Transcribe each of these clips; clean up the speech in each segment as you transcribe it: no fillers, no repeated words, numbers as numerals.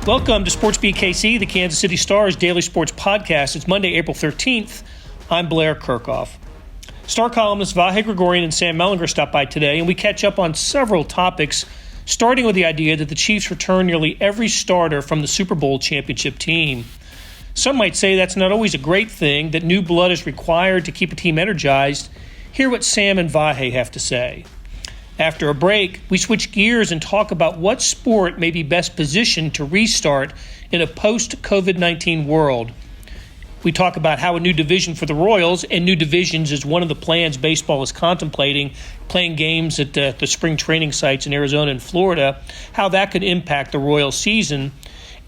Welcome to SportsBeat KC, the Kansas City Star's daily sports podcast. It's Monday, April 13th. I'm Blair Kirchhoff. Star columnists Vahe, Gregorian, and Sam Mellinger stop by today, and we catch up on several topics, starting with the idea that the Chiefs return nearly every starter from the Super Bowl championship team. Some might say that's not always a great thing, that new blood is required to keep a team energized. Hear what Sam and Vahe have to say. After a break, we switch gears and talk about what sport may be best positioned to restart in a post-COVID-19 world. We talk about how a new division for the Royals, and new divisions is one of the plans baseball is contemplating, playing games at the spring training sites in Arizona and Florida, how that could impact the Royals season,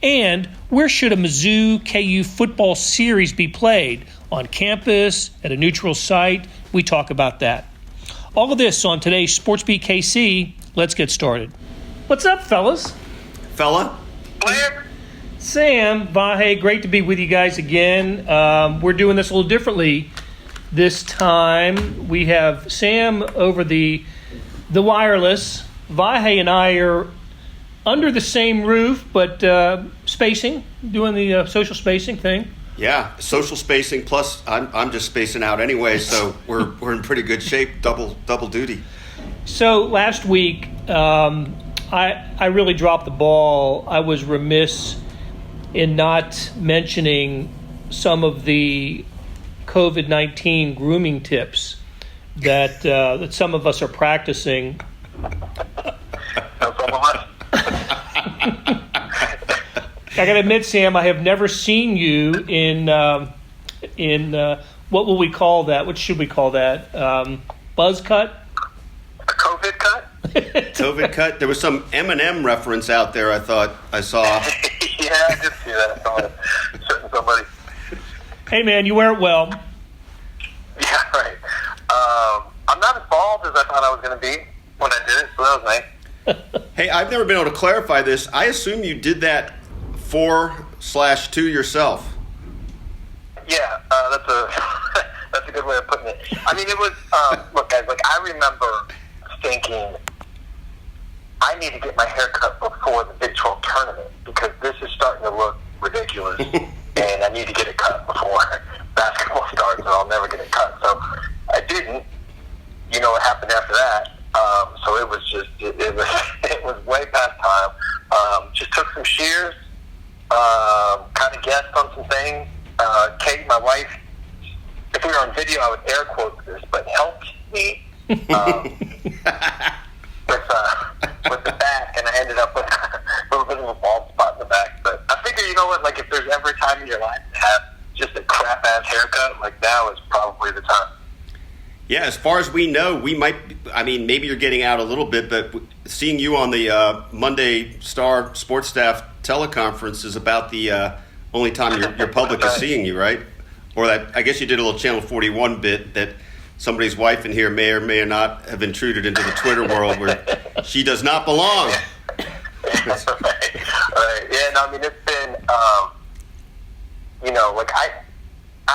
and where should a Mizzou-KU football series be played? On campus, at a neutral site? We talk about that. All of this on today's SportsBeat KC. Let's get started. What's up, fellas? Fella? Blair? Sam, Vahe, great to be with you guys again. We're doing this a little differently this time. We have Sam over the wireless. Vahe and I are under the same roof, but spacing, doing the social spacing thing. Yeah, social spacing, plus I'm just spacing out anyway, so we're in pretty good shape, double duty. So last week, I really dropped the ball. I was remiss in not mentioning some of the COVID-19 grooming tips that some of us are practicing. I got to admit, Sam, I have never seen you in what will we call that? What should we call that? Buzz cut? A COVID cut? COVID cut? There was some Eminem reference out there I thought I saw. Yeah, I did see that. I saw it. Certain somebody. Hey, man, you wear it well. Yeah, right. I'm not as bald as I thought I was going to be when I did it, so that was nice. Hey, I've never been able to clarify this. I assume you did that 4/2 yourself. Yeah, that's a good way of putting it. I mean, it was look, guys. Like, I remember thinking, I need to get my hair cut before the Big 12 tournament because this is starting to look ridiculous, and I need to get it cut before basketball starts, or I'll never get it cut. So I didn't. You know what happened after that? So it was just it was way past time. Just took some shears. Kind of guessed on some things. Kate, my wife, if we were on video, I would air quote this, but helped me with the back, and I ended up with a little bit of a bald spot in the back. But I figure, you know what, like if there's ever time in your life to have just a crap-ass haircut, like now is probably the time. Yeah, as far as we know, we might, I mean, maybe you're getting out a little bit, but seeing you on the Monday Star Sports Staff teleconference is about the only time your public is seeing you, right? Or that, I guess you did a little Channel 41 bit that somebody's wife in here may or may not have intruded into the Twitter world where she does not belong. Right. Yeah, no, I mean, it's been, you know, like I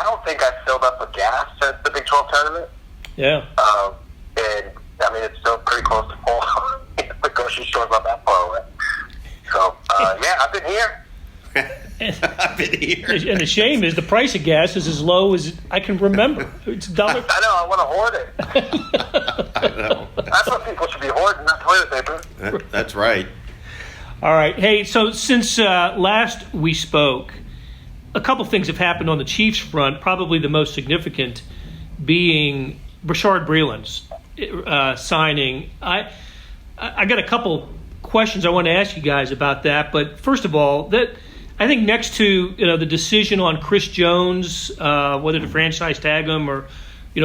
don't think I've filled up with gas since the Big 12 tournament. Yeah. And, I mean, it's still pretty close to full. The grocery store's not that far away. So, yeah, I've been here. I've been here. And the shame is the price of gas is as low as I can remember. It's $1. I know, I want to hoard it. I know. That's what people should be hoarding, not toilet paper. That's right. All right. Hey, so since last we spoke, a couple things have happened on the Chiefs front, probably the most significant being Bashaud Breeland's signing. I got a couple questions I want to ask you guys about that, but first of all, that I think next to the decision on Chris Jones, whether to franchise tag him or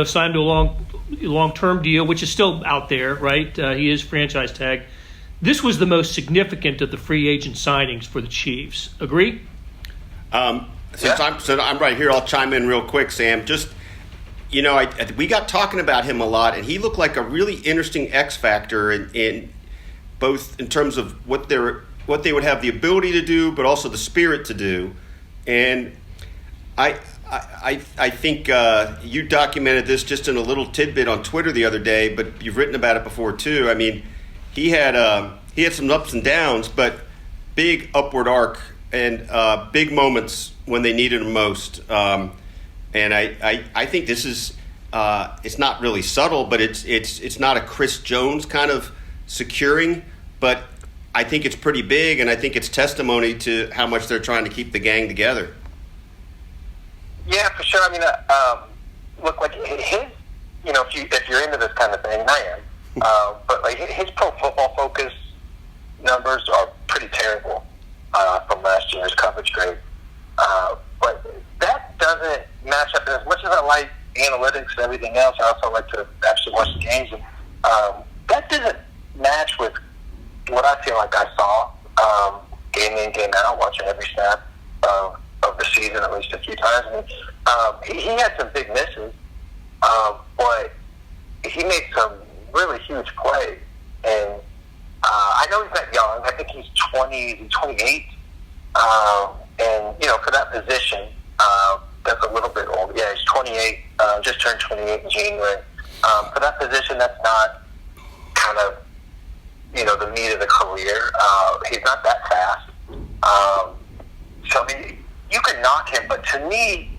sign to a long-term deal, which is still out there, right? He is franchise tag. This was the most significant of the free agent signings for the Chiefs. Agree? Since I'm right here, I'll chime in real quick, Sam. Just we got talking about him a lot, and he looked like a really interesting X factor in both in terms of what they would have the ability to do, but also the spirit to do. And I think you documented this just in a little tidbit on Twitter the other day, but you've written about it before too. I mean, he had some ups and downs, but big upward arc and big moments when they needed him most. And I think this is it's not really subtle, but it's not a Chris Jones kind of securing, but I think it's pretty big, and I think it's testimony to how much they're trying to keep the gang together. Yeah, for sure. I mean, look, like his, if you're into this kind of thing, and I am, but like his Pro Football Focus numbers are pretty terrible from last year's coverage grade. But that doesn't match up. As much as I like analytics and everything else, I also like to actually watch the games. And that doesn't match with what I feel like I saw game in, game out, watching every snap of the season at least a few times. And, he had some big misses, but he made some really huge plays. And I know he's not young. I think he's 28. And, for that position, that's a little bit old. Yeah, he's 28, just turned 28 in January. For that position, that's not kind of, the meat of the career. He's not that fast. So, I mean, you can knock him, but to me,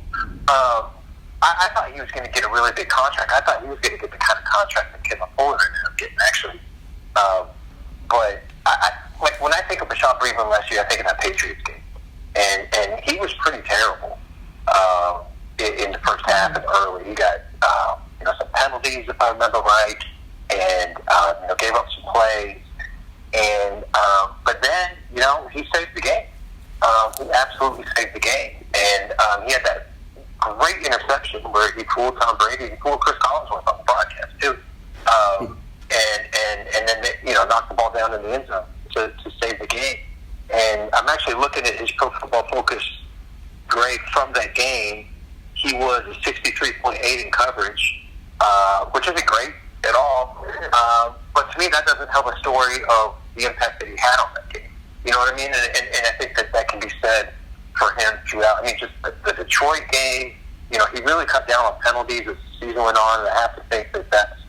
I thought he was going to get a really big contract. I thought he was going to get the kind of contract that Kevin Fuller ended up getting, actually. But like when I think of Bashaud Breeland last year, I think of that Patriots game, and he was pretty terrible in the first half and early. He got some penalties, if I remember right, and gave up some plays, and but then he saved the game. He absolutely saved the game, and he had that great interception where he fooled Tom Brady, he fooled Chris Collinsworth on the broadcast too, and then knocked the ball down in the end zone to save the game. And I'm actually looking at his Pro Football Focus grade from that game. He was a 63.8 in coverage, which isn't great at all. But to me, that doesn't tell the story of the impact that he had on that game. You know what I mean? And I think that can be said for him throughout. I mean, just the Detroit game, he really cut down on penalties as the season went on, and I have to think that that's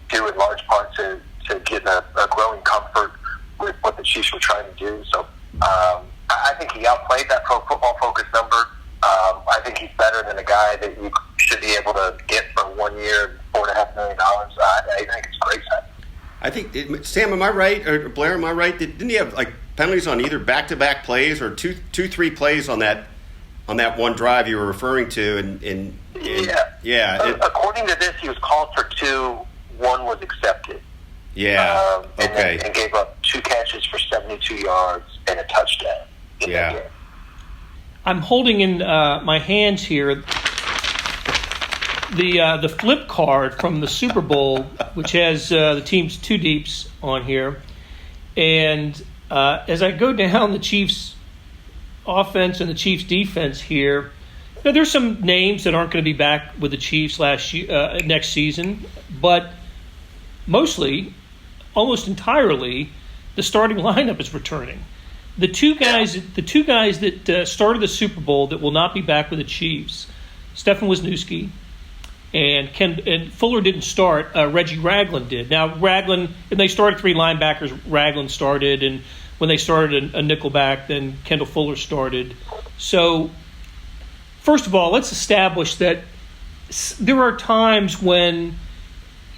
due in large part to get a growing comfort with what the Chiefs were trying to do. So I think he outplayed that Pro Football Focus number. I think he's better than a guy that you should be able to get for 1 year, $4.5 million. I think it's great. I think, Sam, am I right, or Blair, am I right? Didn't he have penalties on either back-to-back plays or three plays on that one drive you were referring to? Yeah. According to this, he was called for 2. 1 was accepted. Yeah. Okay. And gave up 2 catches for 72 yards and a touchdown. Yeah. I'm holding in my hands here the flip card from the Super Bowl, which has the team's 2 deeps on here. And as I go down the Chiefs' offense and the Chiefs' defense here, there's some names that aren't going to be back with the Chiefs next season, but mostly, almost entirely, the starting lineup is returning. The two guys that started the Super Bowl that will not be back with the Chiefs, Stefan Wisniewski and Fuller didn't start. Reggie Ragland did. Now Ragland, and they started 3 linebackers. Ragland started, and when they started a nickelback, then Kendall Fuller started. So, first of all, let's establish that there are times when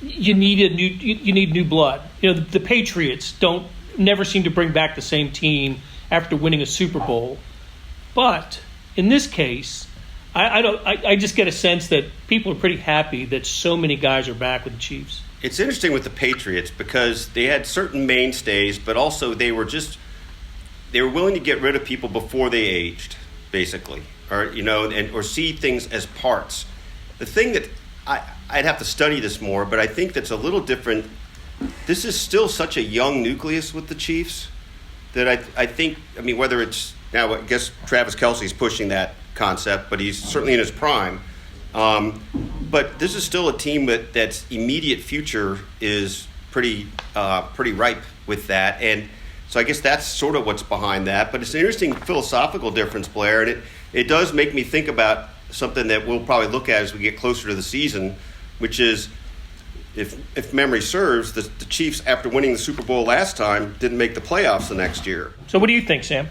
you need new blood. The Patriots never seem to bring back the same team after winning a Super Bowl, but in this case, I just get a sense that people are pretty happy that so many guys are back with the Chiefs. It's interesting with the Patriots because they had certain mainstays, but also they were willing to get rid of people before they aged, basically, or see things as parts. The thing that I'd have to study this more, but I think that's a little different. This is still such a young nucleus with the Chiefs that I think, whether it's now, I guess Travis Kelce's pushing that concept, but he's certainly in his prime. But this is still a team that's immediate future is pretty ripe with that. And so I guess that's sort of what's behind that. But it's an interesting philosophical difference, Blair, and it does make me think about something that we'll probably look at as we get closer to the season, which is if memory serves, the Chiefs, after winning the Super Bowl last time, didn't make the playoffs the next year. So what do you think, Sam?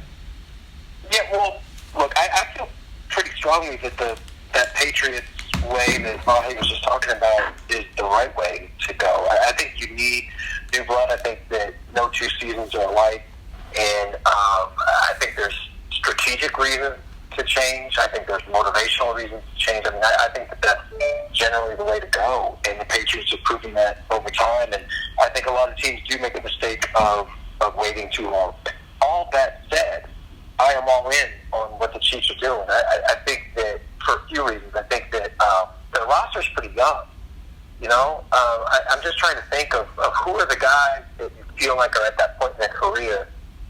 Yeah, well, look, I feel pretty strongly that that Patriots way that Vahe was just talking about is the right way to go. I think you need new blood. I think that no two seasons are alike. And I think there's strategic reasons to change. I think there's motivational reasons to change. I mean, I think that that's generally the way to go. And the Patriots are proving that over time. And I think a lot of teams do make a mistake of waiting too long. All that said, I am all in on what the Chiefs are doing. I think that for a few reasons. I think that their roster's pretty young. You know, I'm just trying to think of who are the guys that you feel like are at that point in their career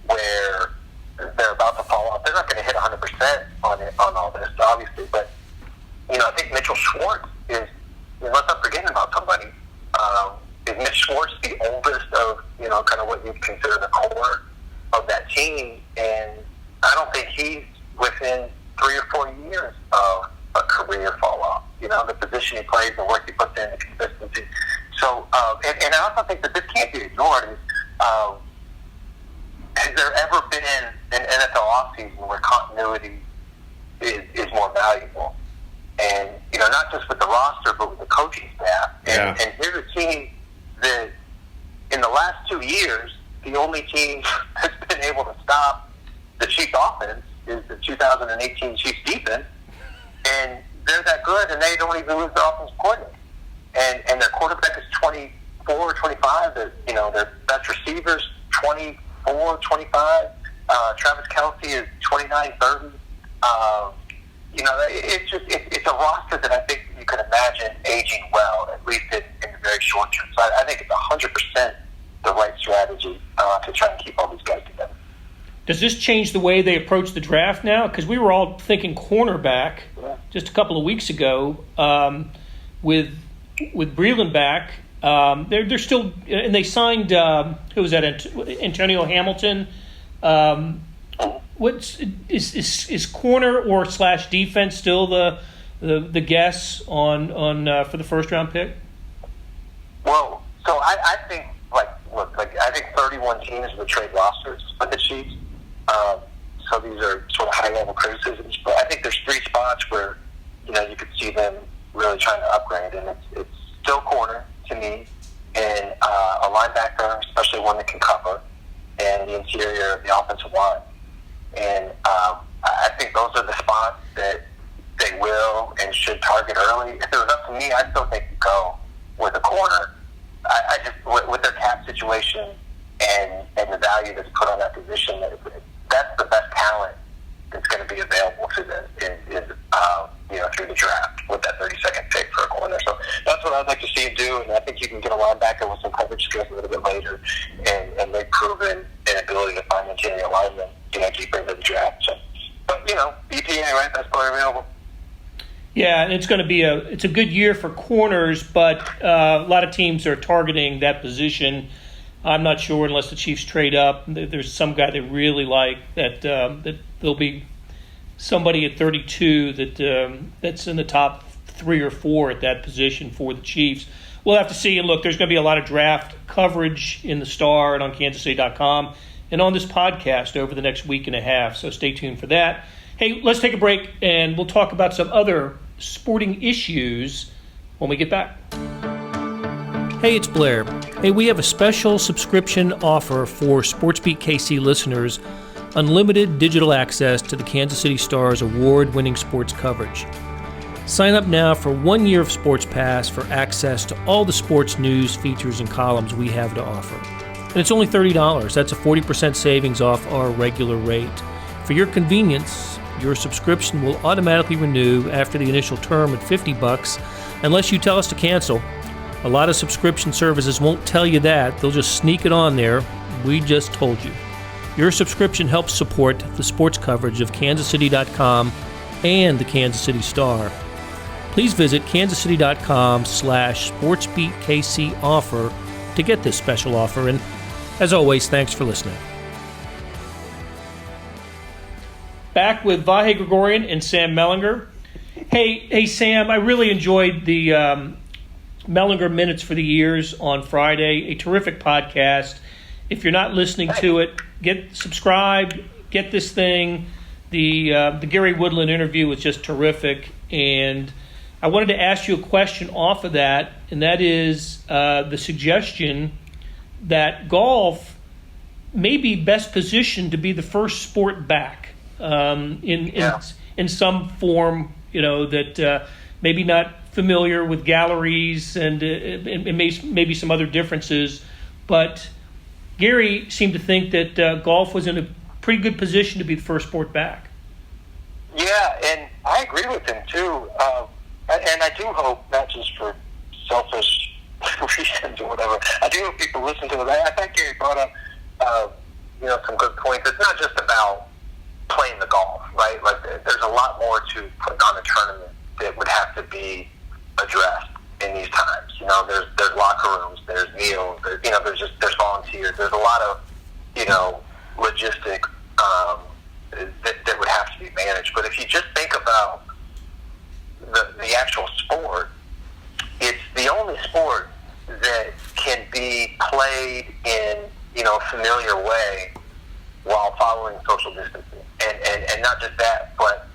where they're about to fall off. They're not going to hit 100% on all this, obviously. But, you know, I think Mitchell Schwartz is, unless I'm forgetting about somebody, is Mitch Schwartz the oldest of, you know, kind of what you'd consider the core of that team? And I don't think he's within 3 or 4 years of a career fall off. You know, the position he plays, the work he puts in, the consistency. So, and I also think that this can't be ignored. Has there ever been an NFL offseason where continuity is more valuable? And, you know, not just with the roster, but with the coaching staff. And here's a team that in the last 2 years, the only team that's been able to stop the Chiefs offense is the 2018 Chiefs defense. And they're that good, and they don't even lose their offensive coordinator. And their quarterback is 24 or 25. You know, their best receivers, 24, 25. Travis Kelce is 29, 30. You know, it's a roster that I think you can imagine aging well, at least in the very short term. So I think it's 100% the right strategy to try and keep all these guys together. Does this change the way they approach the draft now? Because we were all thinking cornerback just a couple of weeks ago with Breland back. They're still, and they signed who was that? Antonio Hamilton. Is corner or / defense still the guess on for the first round pick? Well, so I think I think 31 teams would trade rosters with the Chiefs. So these are sort of high-level criticisms, but I think there's 3 spots where, you know, you could see them really trying to upgrade, and it's still corner to me, and a linebacker, especially one that can cover, and the interior of the offensive line. And I think those are the spots that they will and should target early. If it was up to me, I still think you go with a corner. I just with their cap situation and the value that's put on that position, that's the best talent that's going to be available to them you know, through the draft with that 32nd pick for a corner. So that's what I'd like to see him do, and I think you can get a linebacker with some coverage skills a little bit later, and they've proven an ability to find interior linemen, you know, deeper into the draft. So, but, you know, EPA, right, best player available. Yeah, and it's going to be it's a good year for corners, but a lot of teams are targeting that position. I'm not sure unless the Chiefs trade up. There's some guy they really like that there'll be somebody at 32 that's in the top 3 or 4 at that position for the Chiefs. We'll have to see. And look, there's going to be a lot of draft coverage in the Star and on kansascity.com and on this podcast over the next week and a half. So stay tuned for that. Hey, let's take a break and we'll talk about some other sporting issues when we get back. Hey, it's Blair. Hey, we have a special subscription offer for SportsBeat KC listeners, unlimited digital access to the Kansas City Star's award-winning sports coverage. Sign up now for 1 year of Sports Pass for access to all the sports news, features, and columns we have to offer. And it's only $30. That's a 40% savings off our regular rate. For your convenience, your subscription will automatically renew after the initial term at $50 unless you tell us to cancel. A lot of subscription services won't tell you that. They'll just sneak it on there. We just told you. Your subscription helps support the sports coverage of kansascity.com and the Kansas City Star. Please visit kansascity.com/SportsBeatKC offer to get this special offer. And as always, thanks for listening. Back with Vahe Gregorian and Sam Mellinger. Hey, Sam, I really enjoyed the Mellinger Minutes for the Years on Friday, a terrific podcast. If you're not listening to it, get subscribed, get this thing. The Gary Woodland interview was just terrific, and I wanted to ask you a question off of that, and that is the suggestion that golf may be best positioned to be the first sport back in some form, that maybe not familiar with galleries and maybe some other differences, but Gary seemed to think that golf was in a pretty good position to be the first sport back. Yeah, and I agree with him too. And I do hope, not just for selfish reasons or whatever, I do hope people listen to it. I think Gary brought up some good points. It's not just about playing the golf, right? Like there's a lot more to putting on a tournament that would have to be addressed in these times. There's locker rooms, there's meals, there's volunteers, there's a lot of logistic that would have to be managed. But if you just think about the actual sport, it's the only sport that can be played in a familiar way while following social distancing, and not just that, but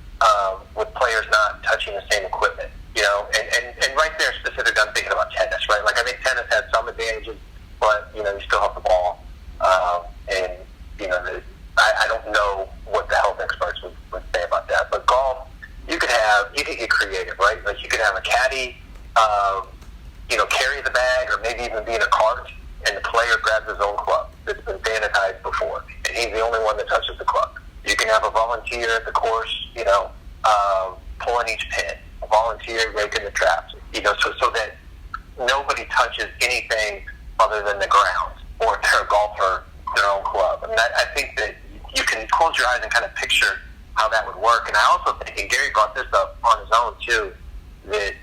with players not touching the same equipment. And right there, specifically, I'm thinking about tennis, right? Like I think tennis has some advantages, but you still have the ball, I don't know what the health experts would say about that. But golf, you could get creative, right? Like you could have a caddy, carry the bag, or maybe even be in a cart, and the player grabs his own club that's been sanitized before, and he's the only one that touches the club. You can have a volunteer at the course, pulling each pin, a volunteer raking the traps, so that nobody touches anything other than the ground or their golfer, their own club. I mean, I think that you can close your eyes and kind of picture how that would work. And I also think, and Gary brought this up on his own too, that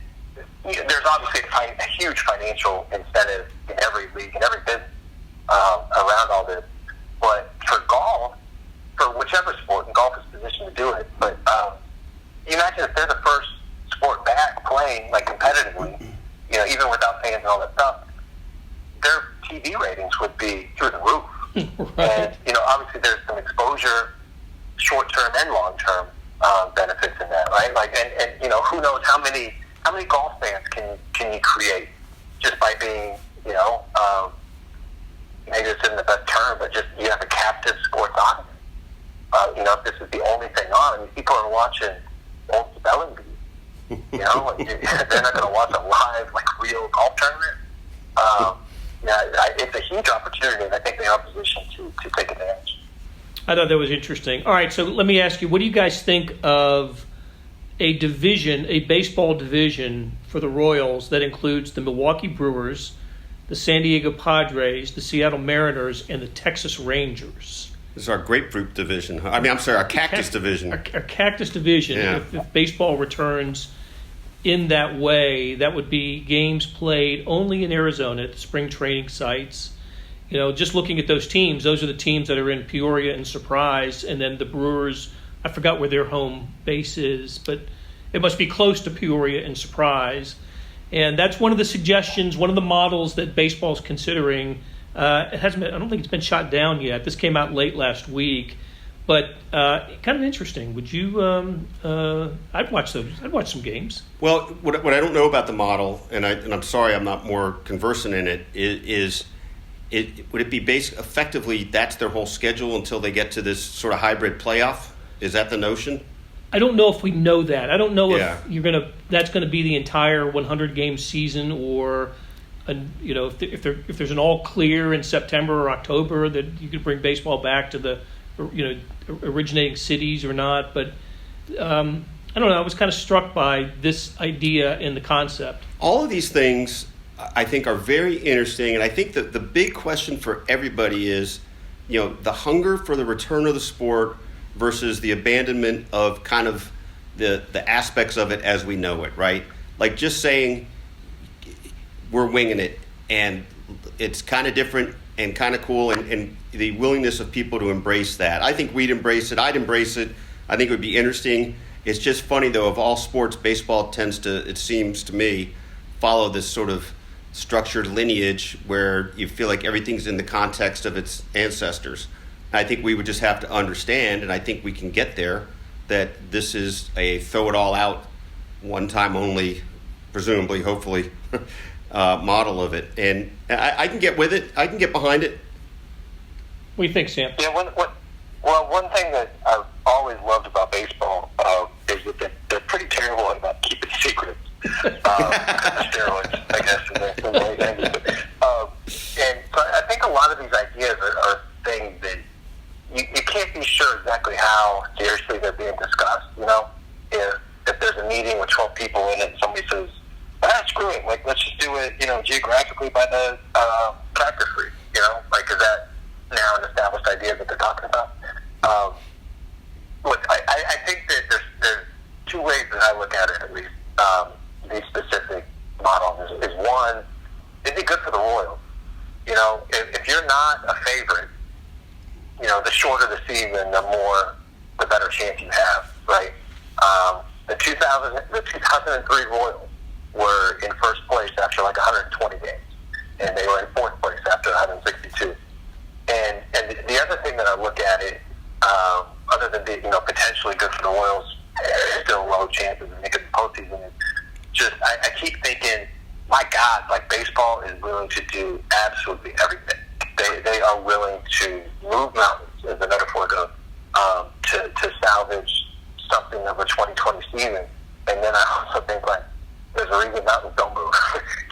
there's obviously a huge financial incentive in every league, in every business around all this. But for golf, for whichever sport, and golf is positioned to do it, but you imagine if they're the first sport back playing like competitively, even without fans and all that stuff, their TV ratings would be through the roof. Right. And obviously there's some exposure, short-term and long-term benefits in that, right? Like, and who knows how many golf fans can you create just by being, maybe this isn't the best term, but just you have a captive sports audience. If this is the only thing on, people are watching old spelling bees. They're not going to watch a live, real golf tournament. It's a huge opportunity, and I think they are positioned to take advantage. I thought that was interesting. All right, so let me ask you, what do you guys think of a division, a baseball division for the Royals that includes the Milwaukee Brewers, the San Diego Padres, the Seattle Mariners, and the Texas Rangers? This is our grapefruit division. Our cactus division. Our cactus division. Yeah. If baseball returns in that way, that would be games played only in Arizona at the spring training sites. Just looking at those teams, those are the teams that are in Peoria and Surprise, and then the Brewers, I forgot where their home base is, but it must be close to Peoria and Surprise. And that's one of the suggestions, one of the models that baseball's considering. It hasn't been, I don't think it's been shot down yet. This came out late last week, but kind of interesting. Would you? I'd watch those. I'd watch some games. Well, what I don't know about the model, and I'm sorry I'm not more conversant in it, is would it be effectively that's their whole schedule until they get to this sort of hybrid playoff? Is that the notion? I don't know if we know that. I don't know if that's going to be the entire 100 game season, or if there's an all clear in September or October that you could bring baseball back to the originating cities or not. But I don't know. I was kind of struck by this idea and the concept. All of these things I think are very interesting, and I think that the big question for everybody is, the hunger for the return of the sport versus the abandonment of kind of the aspects of it as we know it, right? Like just saying we're winging it and it's kind of different and kind of cool, and the willingness of people to embrace that. I think we'd embrace it. I'd embrace it. I think it would be interesting. It's just funny, though, of all sports, baseball tends to, it seems to me, follow this sort of structured lineage where you feel like everything's in the context of its ancestors. I think we would just have to understand, and I think we can get there, that this is a throw it all out, one time only, presumably, hopefully, model of it. And I can get with it. I can get behind it. What do you think, Sam? Yeah, one thing that I've always loved about baseball is that they're pretty terrible about keeping secrets. Steroids, I guess, in the late 90s. And so I think a lot of these ideas are things that you can't be sure exactly how seriously they're being discussed. You know, if there's a meeting with 12 people in it and somebody says, screw it, like, let's just do it, geographically by the practice free, like, is that now an established idea that they're talking about? Look, I think that there's two ways that I look at it, at least, these specific models. Is one, is it good for the Royals? If you're not a favorite, the shorter the season, the better chance you have, right? The 2003 Royals were in first place after like 120 games, and they were in fourth place after 162. And the other thing that I look at it, other than being potentially good for the Royals, still low chances of making the postseason, is just I keep thinking, my God, like, baseball is willing to do absolutely everything. They are willing to move mountains, as the metaphor goes, to salvage something of a 2020 season. And then I also think, like, there's a reason mountains don't move.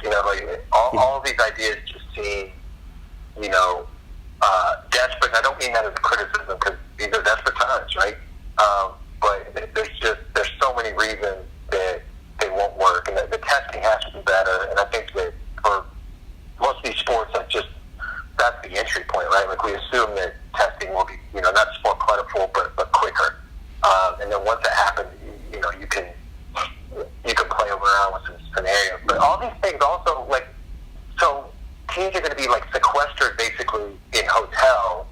Like, all of these ideas just seem, desperate. And I don't mean that as a criticism, because these are desperate times, right? But there's so many reasons that they won't work, and the testing has to be better. And I think that for most of these sports, that's the entry point, right? Like, we assume that testing will be, not just more plentiful, but quicker. And then once that happens, you can play around with some scenarios. But all these things also, like, so teams are going to be, like, sequestered basically in hotels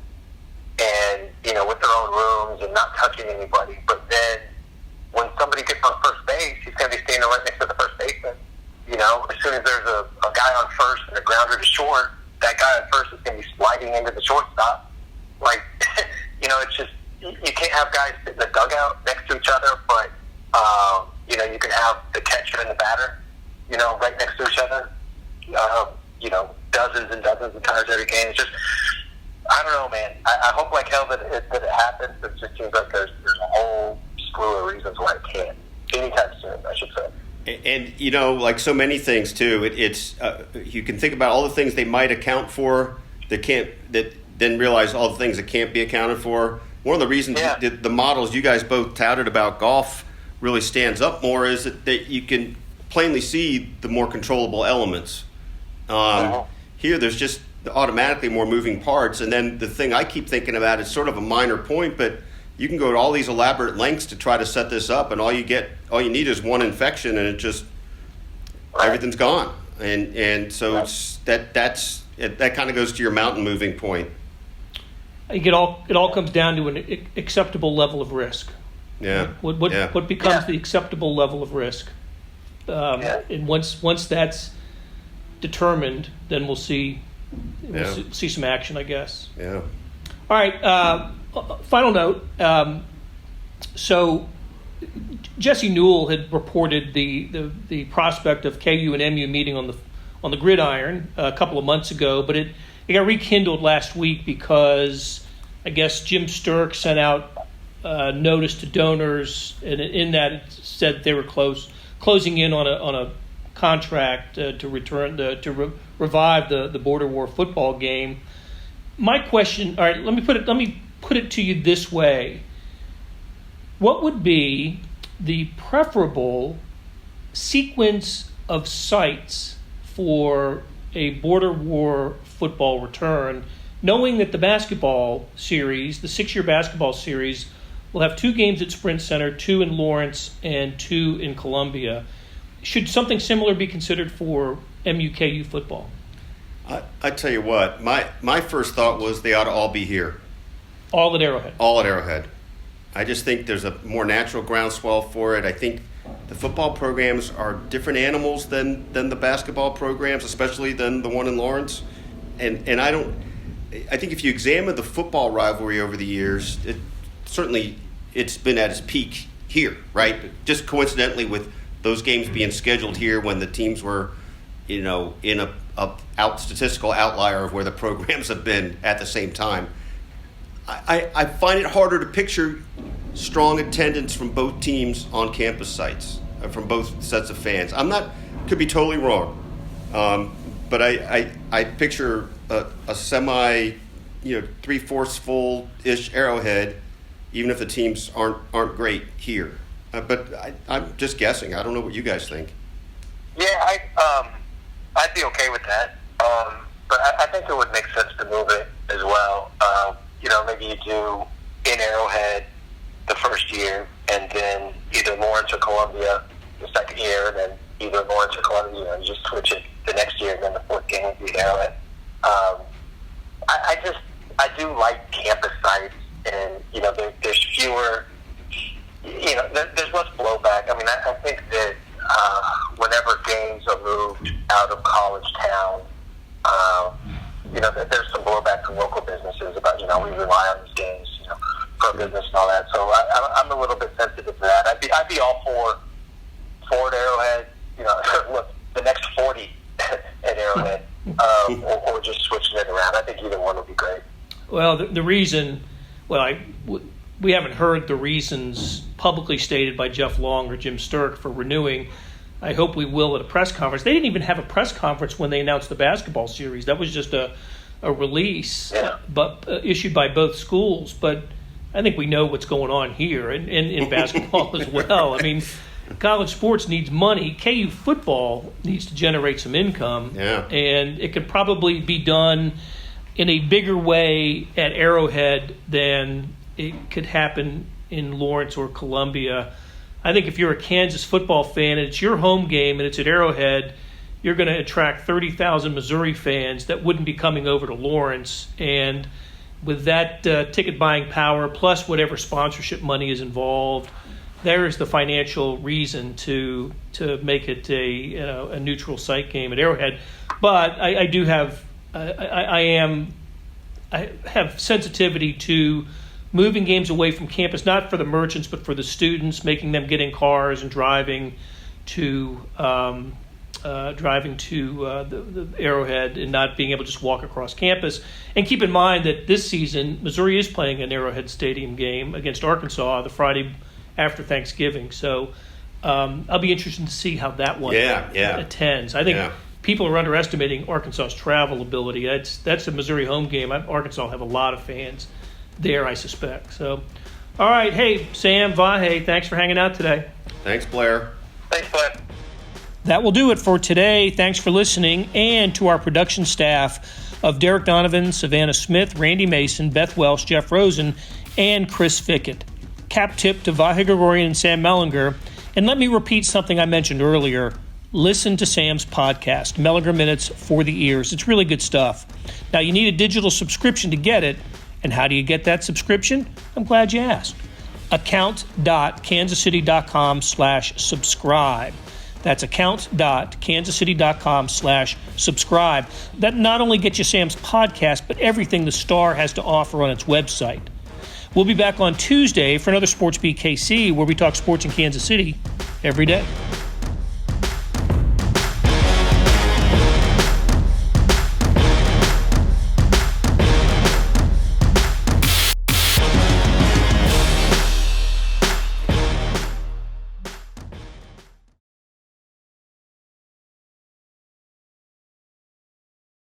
and, with their own rooms and not touching anybody. But then when somebody gets on first base, he's going to be standing right next to the first baseman. As soon as there's a guy on first and a grounder to short, that guy on first is going to be sliding into the shortstop. Like, it's just, you can't have guys sit in the dugout next to each other, but, you can have the catcher and the batter, right next to each other, dozens and dozens of times every game. It's just, I don't know, man. I hope like hell that it happens. It just seems like there's a whole slew of reasons why it can't. Anytime soon, I should say. And, like so many things, too, it's you can think about all the things they might account for that then realize all the things that can't be accounted for. One of the reasons the models you guys both touted about golf really stands up more is that you can plainly see the more controllable elements. Here, there's just automatically more moving parts. And then the thing I keep thinking about is sort of a minor point, but you can go to all these elaborate lengths to try to set this up, and all you need is one infection, and it just everything's gone. And so that kind of goes to your mountain moving point. I think it all comes down to an acceptable level of risk. Yeah. What becomes the acceptable level of risk? And once that's determined, then we'll see some action, I guess. Yeah. All right. Final note. So Jesse Newell had reported the prospect of KU and MU meeting on the gridiron a couple of months ago, but it got rekindled last week because I guess Jim Sturck sent out notice to donors, and in that it said they were closing in on a contract to revive the Border War football game. My question, all right, let me put it to you this way. What would be the preferable sequence of sites for a Border War football return, knowing that the basketball series, the 6-year basketball series, will have 2 games at Sprint Center, 2 in Lawrence, and 2 in Columbia? Should something similar be considered for MUKU football? I tell you what, my first thought was they ought to all be here. All at Arrowhead. All at Arrowhead. I just think there's a more natural groundswell for it. I think the football programs are different animals than the basketball programs, especially than the one in Lawrence. And I think if you examine the football rivalry over the years, it's been at its peak here, right? Just coincidentally with those games being scheduled here when the teams were, in a statistical outlier of where the programs have been at the same time. I find it harder to picture strong attendance from both teams on campus sites, from both sets of fans. Could be totally wrong, but I picture a semi, 3/4 full-ish Arrowhead, even if the teams aren't great here. But I'm just guessing. I don't know what you guys think. Yeah, I'd be okay with that. But I think it would make sense to move it as well. Maybe you do in Arrowhead the first year, and then either Lawrence or Columbia the second year, and then either Lawrence or Columbia, and you just switch it the next year, and then the fourth game would be Arrowhead. I do like campus sites, and there's fewer. There's less blowback. I mean, I think that whenever games are moved out of college town, there's some blowback from local businesses about, we rely on these games, for business and all that. So I'm a little bit sensitive to that. I'd be all for it, Arrowhead. Look, the next 40 at Arrowhead, or just switching it around. I think either one would be great. Well, the reason, we haven't heard the reasons publicly stated by Jeff Long or Jim Sturck for renewing. I hope we will at a press conference. They didn't even have a press conference when they announced the basketball series. That was just a release, but issued by both schools. But I think we know what's going on here and in basketball as well. I mean, college sports needs money. KU football needs to generate some income, and it could probably be done in a bigger way at Arrowhead than it could happen in Lawrence or Columbia. I think if you're a Kansas football fan and it's your home game and it's at Arrowhead, you're going to attract 30,000 Missouri fans that wouldn't be coming over to Lawrence. And with that ticket buying power plus whatever sponsorship money is involved, there is the financial reason to make it a neutral site game at Arrowhead. But I do have I have sensitivity to moving games away from campus, not for the merchants, but for the students, making them get in cars and driving to the Arrowhead and not being able to just walk across campus. And keep in mind that this season, Missouri is playing an Arrowhead Stadium game against Arkansas the Friday after Thanksgiving. So I'll be interested to see how that one attends. I think people are underestimating Arkansas's travel ability. That's a Missouri home game. Arkansas will have a lot of fans there, I suspect. So, all right. Hey, Sam, Vahe, thanks for hanging out today. Thanks, Blair. Thanks, Blair. That will do it for today. Thanks for listening, and to our production staff of Derek Donovan, Savannah Smith, Randy Mason, Beth Welsh, Jeff Rosen, and Chris Fickett. Cap tip to Vahe Gregorian and Sam Mellinger. And let me repeat something I mentioned earlier. Listen to Sam's podcast, Mellinger Minutes for the Ears. It's really good stuff. Now, you need a digital subscription to get it. And how do you get that subscription? I'm glad you asked. account.kansascity.com/subscribe. That's account.kansascity.com/subscribe. That not only gets you Sam's podcast, but everything the Star has to offer on its website. We'll be back on Tuesday for another SportsBeat KC, where we talk sports in Kansas City every day.